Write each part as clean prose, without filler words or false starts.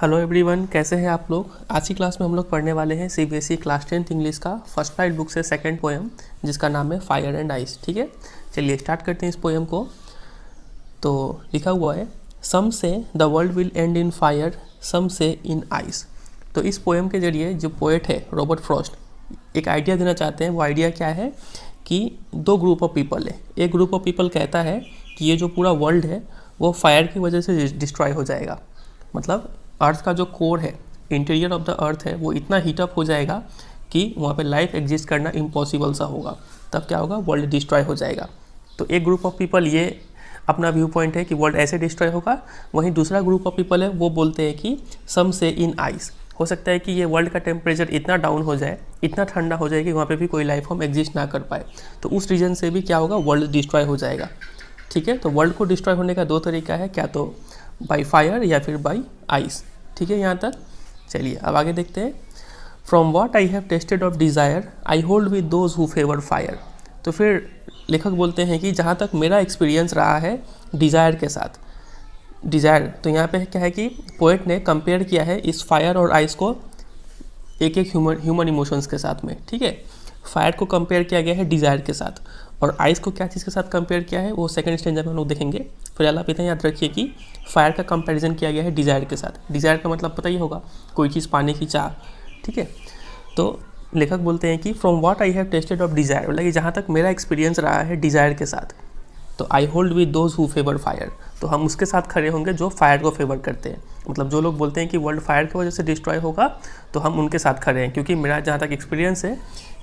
Hello everyone, कैसे हैं आप लोग। आज की क्लास में हम लोग पढ़ने वाले हैं सीबीएसई क्लास 10th इंग्लिश का फर्स्ट पार्ट बुक से सेकंड पोएम, जिसका नाम है फायर एंड आइस। ठीक है, चलिए स्टार्ट करते हैं इस पोएम को। तो लिखा हुआ है, some say the world will end in fire, some say in ice. तो इस पोएम के जरिए जो पोएट है रॉबर्ट फ्रॉस्ट एक आइडिया देना चाहते हैं। वो आइडिया क्या है कि दो ग्रुप ऑफ पीपल है। एक ग्रुप ऑफ पीपल कहता है कि ये जो पूरा वर्ल्ड है वो फायर की वजह से डिस्ट्रॉय हो जाएगा। मतलब अर्थ का जो कोर है, इंटीरियर ऑफ द अर्थ है, वो इतना हीटअप हो जाएगा कि वहाँ पे लाइफ एग्जिस्ट करना इम्पॉसिबल सा होगा। तब क्या होगा, वर्ल्ड डिस्ट्रॉय हो जाएगा। तो एक ग्रुप ऑफ पीपल ये अपना व्यू पॉइंट है कि वर्ल्ड ऐसे डिस्ट्रॉय होगा। वहीं दूसरा ग्रुप ऑफ पीपल है वो बोलते हैं कि सम से इन आइस, हो सकता है कि ये वर्ल्ड का टेम्परेचर इतना डाउन हो जाए, इतना ठंडा हो जाए कि वहाँ पे भी कोई लाइफ फॉर्म एग्जिस्ट ना कर पाए। तो उस रीजन से भी क्या होगा, वर्ल्ड डिस्ट्रॉय हो जाएगा। ठीक है, तो वर्ल्ड को डिस्ट्रॉय होने का दो तरीका है, क्या तो बाई फायर या फिर बाई आइस। ठीक है यहाँ तक। चलिए अब आगे देखते हैं। From what I have tested of desire I hold with those who favour fire. तो फिर लेखक बोलते हैं कि जहाँ तक मेरा एक्सपीरियंस रहा है डिज़ायर के साथ। डिज़ायर तो यहाँ पे क्या है कि पोएट ने कंपेयर किया है इस फायर और आइस को एक एक ह्यूमन इमोशंस के साथ में। ठीक है, फायर को कंपेयर किया गया है डिज़ायर के साथ, और आइस को क्या चीज़ के साथ कंपेयर किया है वो सेकंड स्टेंजा में हम लोग देखेंगे। फिलहाल आप इतना याद रखिए कि फायर का कंपैरिजन किया गया है डिज़ायर के साथ। डिज़ायर का मतलब पता ही होगा, कोई चीज़ पाने की चाह। ठीक है, तो लेखक बोलते हैं कि from what I have tested of desire, मतलब कि जहाँ तक मेरा एक्सपीरियंस रहा है डिज़ायर के साथ, तो I hold with those who favour fire, तो हम उसके साथ खड़े होंगे जो फायर को फेवर करते हैं। मतलब जो लोग बोलते हैं कि वर्ल्ड फायर की वजह से डिस्ट्रॉय होगा, तो हम उनके साथ खड़े हैं। क्योंकि मेरा जहाँ तक एक्सपीरियंस है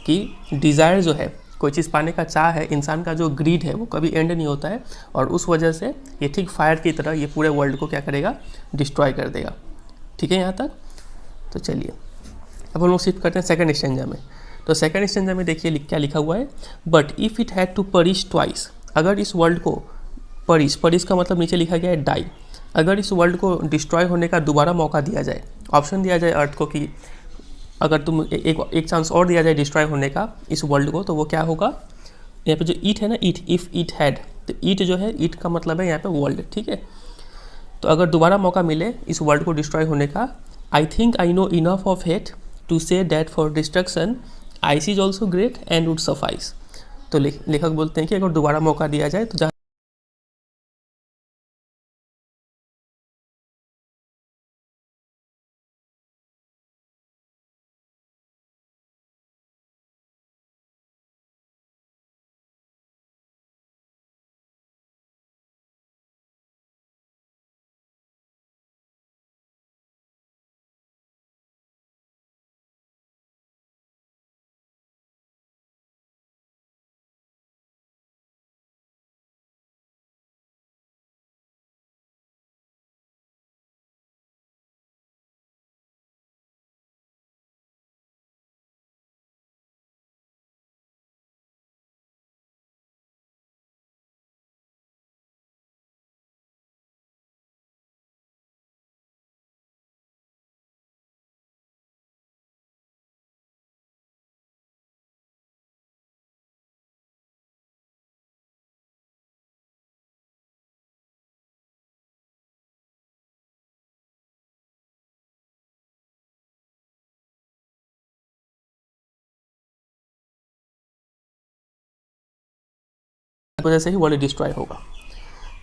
कि डिज़ायर जो है, कोई चीज़ पाने का चाह है, इंसान का जो ग्रीड है वो कभी एंड नहीं होता है, और उस वजह से ये ठीक फायर की तरह ये पूरे वर्ल्ड को क्या करेगा, डिस्ट्रॉय कर देगा। ठीक है यहाँ तक। तो चलिए अब हम लोग शिफ्ट करते हैं सेकंड स्टेंजा में। तो सेकंड स्टेंजा में देखिए क्या लिखा हुआ है, but if it had to perish twice, अगर इस वर्ल्ड को परिश का मतलब नीचे लिखा गया है डाई, अगर इस वर्ल्ड को डिस्ट्रॉय होने का दोबारा मौका दिया जाए, ऑप्शन दिया जाए अर्थ को कि अगर तुम एक चांस और दिया जाए डिस्ट्रॉय होने का इस वर्ल्ड को, तो वो क्या होगा। यहाँ पे जो ईट है ना, ईट, इफ़ ईट हैड, तो ईट जो है, ईट का मतलब है यहाँ पे वर्ल्ड। ठीक है, तो अगर दोबारा मौका मिले इस वर्ल्ड को डिस्ट्रॉय होने का, I think I know enough of hate to say that for destruction ice is also great and would suffice. तो लेखक बोलते हैं कि अगर दोबारा मौका दिया जाए तो वजह से ही वर्ल्ड डिस्ट्रॉय होगा।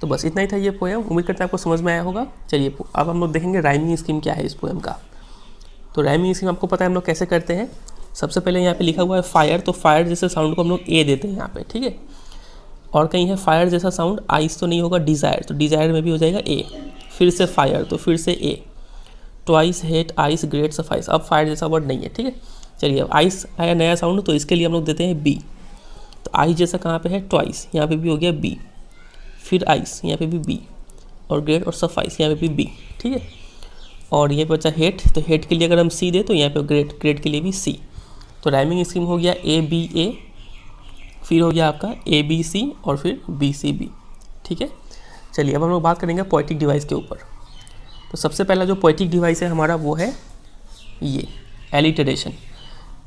तो बस इतना ही था ये पोएम। उम्मीद करते हैं आपको समझ में आया होगा। चलिए अब हम लोग देखेंगे राइमिंग स्कीम क्या है इस पोएम का। तो राइमिंग स्कीम आपको पता है हम लोग कैसे करते हैं। सबसे पहले यहाँ पे लिखा हुआ है फायर, तो फायर जैसे साउंड को हम लोग ए देते हैं यहाँ पे। ठीक है, और कहीं है फायर जैसा साउंड, आइस तो नहीं होगा, डिज़ायर, तो डिज़ायर में भी हो जाएगा ए। फिर से फायर, तो फिर से ए। Twice, hate, ice, great, suffice. अब फायर जैसा वर्ड नहीं है। ठीक है, चलिए अब आइस आया नया साउंड, तो इसके लिए हम लोग देते हैं बी। तो आइस जैसा कहाँ पे है, ट्वाइस, यहाँ पे भी हो गया बी। फिर आइस, यहाँ पे भी बी, और ग्रेट और सफाइस यहाँ पे भी बी। ठीक है, और ये बचा हेट, तो हेट के लिए अगर हम सी दे तो यहाँ पे ग्रेट, ग्रेट के लिए भी सी। तो राइमिंग स्कीम हो गया ए बी ए, फिर हो गया आपका ए बी सी, और फिर बी सी बी। ठीक है, चलिए अब हम लोग बात करेंगे पोएटिक डिवाइस के ऊपर। तो सबसे पहला जो पोएटिक डिवाइस है हमारा वो है ये एलिटरेशन।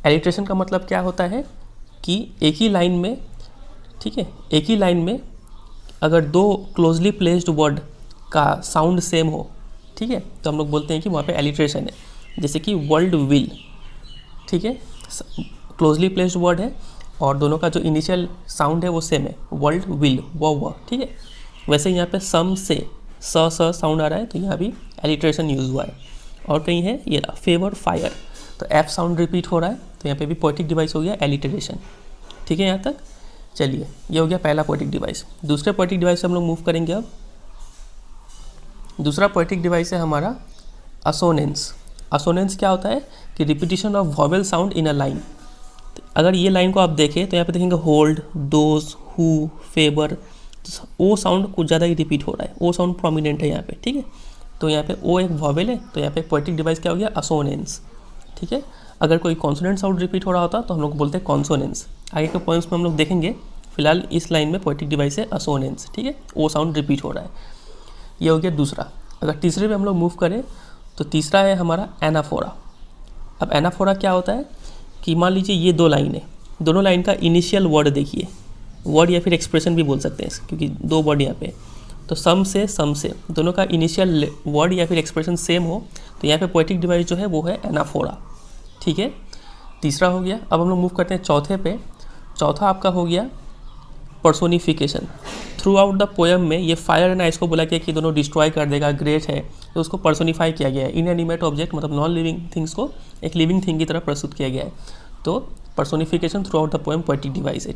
एलिटरेशन का मतलब क्या होता है कि एक ही लाइन में, ठीक है, एक ही लाइन में अगर दो क्लोजली प्लेस्ड वर्ड का साउंड सेम हो, ठीक है, तो हम लोग बोलते हैं कि वहाँ पे एलिट्रेशन है, जैसे कि वर्ल्ड विल, ठीक है, क्लोजली प्लेस्ड वर्ड है और दोनों का जो इनिशियल साउंड है वो सेम है, वर्ल्ड विल, वो, ठीक है। वैसे यहाँ पे सम से स साउंड आ रहा है तो यहाँ भी एलिट्रेशन यूज़ हुआ है। और कहीं है ये रहा फेवर फायर, तो एफ साउंड रिपीट हो रहा है तो यहाँ पे भी पोएटिक डिवाइस हो गया एलिट्रेशन, ठीक है। यहाँ तक चलिए, ये हो गया पहला पोएटिक डिवाइस। दूसरे पोएटिक डिवाइस से हम लोग मूव करेंगे। अब दूसरा पोएटिक डिवाइस है हमारा असोनेंस। असोनेंस क्या होता है कि repetition of vowel sound in a line. अगर ये लाइन को आप देखें तो यहाँ पे देखेंगे hold, those, who, favour, O sound कुछ ज़्यादा ही रिपीट हो रहा है, ओ साउंड प्रोमिनेंट है यहाँ पे, ठीक है। तो यहाँ पे ओ एक वॉवेल है तो यहाँ पे पोएटिक डिवाइस क्या हो गया असोनेंस, ठीक है। अगर कोई कॉन्सोनेंट साउंड रिपीट हो रहा होता तो हम लोग बोलते हैं कॉन्सोनेंस। आगे के पॉइंट्स में हम लोग देखेंगे, फिलहाल इस लाइन में पोएटिक डिवाइस है असोनेंस, ठीक है, ओ साउंड रिपीट हो रहा है। ये हो गया दूसरा। अगर तीसरे पे हम लोग मूव करें तो तीसरा है हमारा एनाफोरा। अब एनाफोरा क्या होता है कि मान लीजिए ये दो लाइन है, दोनों लाइन का इनिशियल वर्ड देखिए, वर्ड या फिर एक्सप्रेशन भी बोल सकते हैं क्योंकि दो वर्ड यहाँ पे, तो सम से दोनों का इनिशियल वर्ड या फिर एक्सप्रेशन सेम हो तो यहाँ पे पोएटिक डिवाइस जो है वो है एनाफोरा, ठीक है। तीसरा हो गया। अब हम लोग मूव करते हैं चौथे पे। चौथा आपका हो गया personification. Through out the poem में ये फायर एंड आइस को बोला गया कि दोनों डिस्ट्रॉय कर देगा, ग्रेट है, तो उसको पर्सोनिफाई किया गया है। इनएनिमेट ऑब्जेक्ट मतलब नॉन लिविंग थिंग्स को एक लिविंग थिंग की तरह प्रस्तुत किया गया है, तो personification through out the poem poetic device है,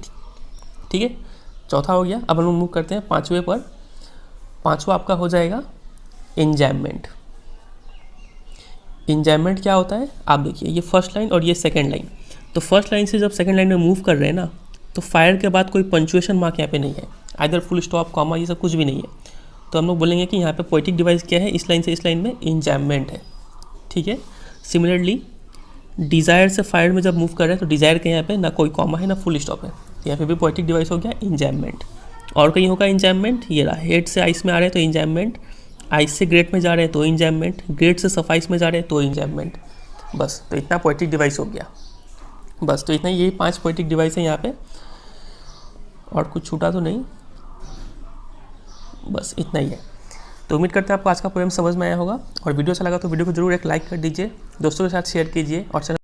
ठीक है। चौथा हो गया। अब हम लोग मूव करते हैं पाँचवें पर। पाँचवा आपका हो जाएगा एंजॉयमेंट। एंजॉयमेंट क्या होता है आप देखिए, ये फर्स्ट लाइन और ये सेकंड लाइन, तो फर्स्ट लाइन से जब सेकंड लाइन में मूव कर रहे हैं ना तो फायर के बाद कोई पंचुएशन मार्क यहाँ पे नहीं है, आइदर फुल स्टॉप, कॉमा, ये सब कुछ भी नहीं है, तो हम लोग बोलेंगे कि यहाँ पे पोएटिक डिवाइस क्या है, इस लाइन से इस लाइन में एंजॉयमेंट है, ठीक है। सिमिलरली डिज़ायर से फायर में जब मूव कर रहे हैं तो डिज़ायर के यहाँ पे ना कोई कॉमा है ना फुल स्टॉप है, तो यहाँ पे भी पोएटिक डिवाइस हो गया एंजॉयमेंट। और कहीं होगा एंजॉयमेंट, ये रहा हेड से आइस में आ रहे हैं तो एंजॉयमेंट, आइस से ग्रेट में जा रहे हैं तो एंजॉयमेंट, ग्रेट से सफाइस में जा रहे हैं तो एंजॉयमेंट। बस तो इतना पोएटिक डिवाइस हो गया। बस तो इतना, यही 5 पोएटिक डिवाइस है यहाँ पे, और कुछ छूटा तो नहीं, बस इतना ही है। तो उम्मीद करते हैं आपको आज का पोएम समझ में आया होगा, और वीडियो अच्छा लगा तो वीडियो को जरूर एक लाइक कर दीजिए, दोस्तों के साथ शेयर कीजिए और चैनल